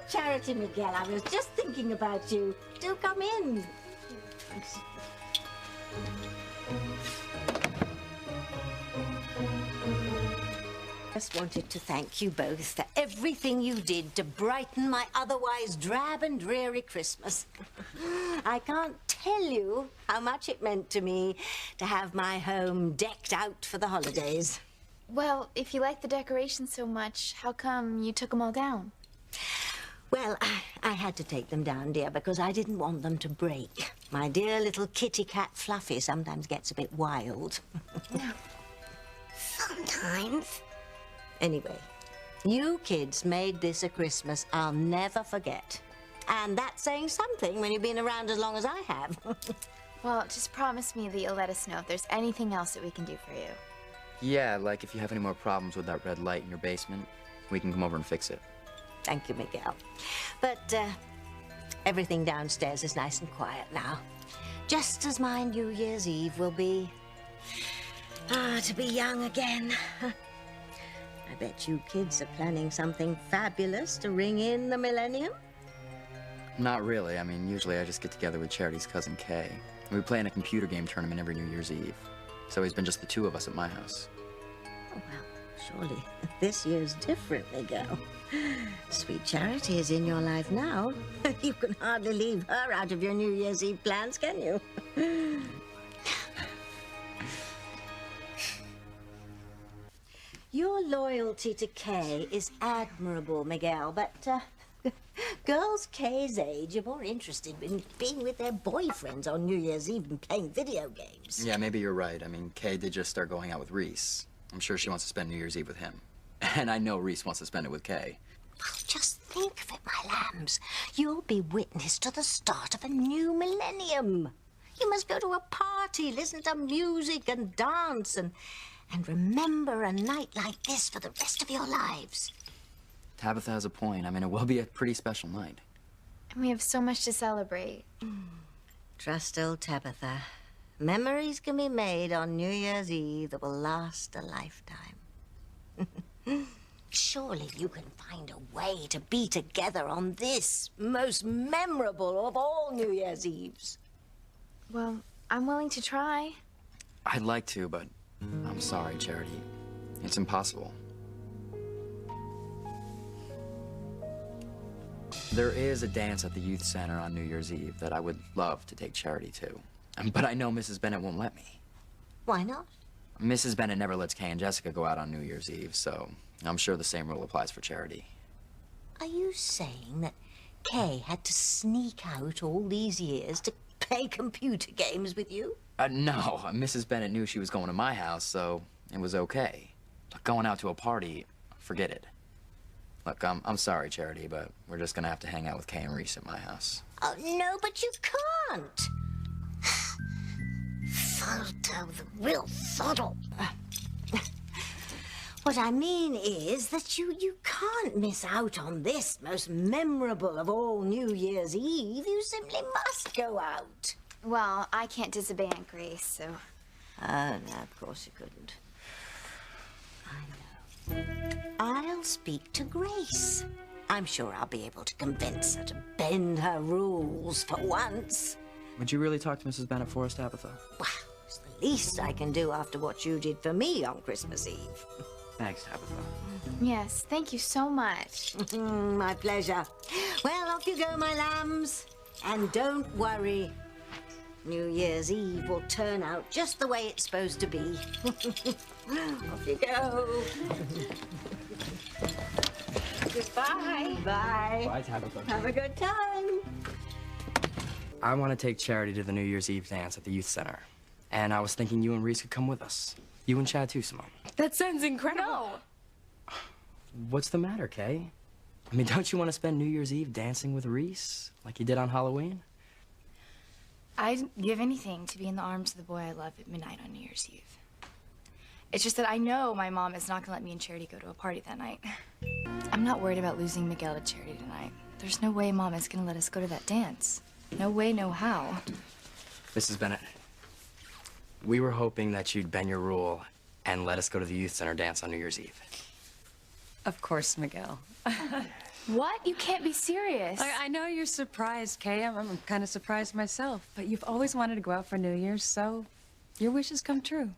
Charity, Miguel, I was just thinking about you. Do come in. Just wanted to thank you both for everything you did to brighten my otherwise drab and dreary Christmas. I can't tell you how much it meant to me to have my home decked out for the holidays. Well, if you like the decorations so much, how come you took them all down? Well, I had to take them down, dear, because I didn't want them to break. My dear little kitty cat Fluffy sometimes gets a bit wild. Sometimes. Anyway, you kids made this a Christmas I'll never forget. And that's saying something when you've been around as long as I have. Well, just promise me that you'll let us know if there's anything else that we can do for you. Yeah, like if you have any more problems with that red light in your basement, we can come over and fix it. Thank you, Miguel. But everything downstairs is nice and quiet now. Just as my New Year's Eve will be. To be young again. I bet you kids are planning something fabulous to ring in the millennium. Not really. I mean, usually I just get together with Charity's cousin Kay. We play in a computer game tournament every New Year's Eve. It's always been just the two of us at my house. Oh, well, surely this year's different, Miguel. Sweet Charity is in your life now. You can hardly leave her out of your New Year's Eve plans, can you? Your loyalty to Kay is admirable, Miguel, but girls Kay's age are more interested in being with their boyfriends on New Year's Eve and playing video games. Yeah, maybe you're right. I mean, Kay did just start going out with Reese. I'm sure she wants to spend New Year's Eve with him. And I know Reese wants to spend it with Kay. Well, just think of it, my lambs. You'll be witness to the start of a new millennium. You must go to a party, listen to music and dance and remember a night like this for the rest of your lives. Tabitha has a point. I mean, it will be a pretty special night. And we have so much to celebrate. Trust old Tabitha. Memories can be made on New Year's Eve that will last a lifetime. Surely you can find a way to be together on this most memorable of all New Year's Eves. Well, I'm willing to try. I'd like to, but I'm sorry, Charity. It's impossible. There is a dance at the youth center on New Year's Eve that I would love to take Charity to. But I know Mrs. Bennett won't let me. Why not? Mrs. Bennett never lets Kay and Jessica go out on New Year's Eve, so I'm sure the same rule applies for Charity. Are you saying that Kay had to sneak out all these years to play computer games with you? No, Mrs. Bennett knew she was going to my house, so it was okay. But going out to a party, forget it. Look, I'm sorry, Charity, but we're just gonna have to hang out with Kay and Reese at my house. Oh, no, but you can't. Photo, the real photo. What I mean is that you can't miss out on this most memorable of all New Year's Eve. You simply must go out. Well, I can't disobey Aunt Grace, so... Oh, no, of course you couldn't. I know. I'll speak to Grace. I'm sure I'll be able to convince her to bend her rules for once. Would you really talk to Mrs. Bennett for us, Tabitha? Well, it's the least I can do after what you did for me on Christmas Eve. Thanks, Tabitha. Yes, thank you so much. My pleasure. Well, off you go, my lambs. And don't worry. New Year's Eve will turn out just the way it's supposed to be. Off you go. Goodbye. Bye. Bye, Tabitha. Have a good time. I want to take Charity to the New Year's Eve dance at the youth center. And I was thinking you and Reese could come with us. You and Chad too, Simone. That sounds incredible. No. What's the matter, Kay? I mean, don't you want to spend New Year's Eve dancing with Reese like you did on Halloween? I'd give anything to be in the arms of the boy I love at midnight on New Year's Eve. It's just that I know my mom is not gonna let me and Charity go to a party that night. I'm not worried about losing Miguel to Charity tonight. There's no way Mom is gonna let us go to that dance. No way, no how. Mrs. Bennett, we were hoping that you'd bend your rule and let us go to the youth center dance on New Year's Eve. Of course, Miguel. What? You can't be serious. I know you're surprised, Kay. I'm kind of surprised myself. But you've always wanted to go out for New Year's, so your wishes come true.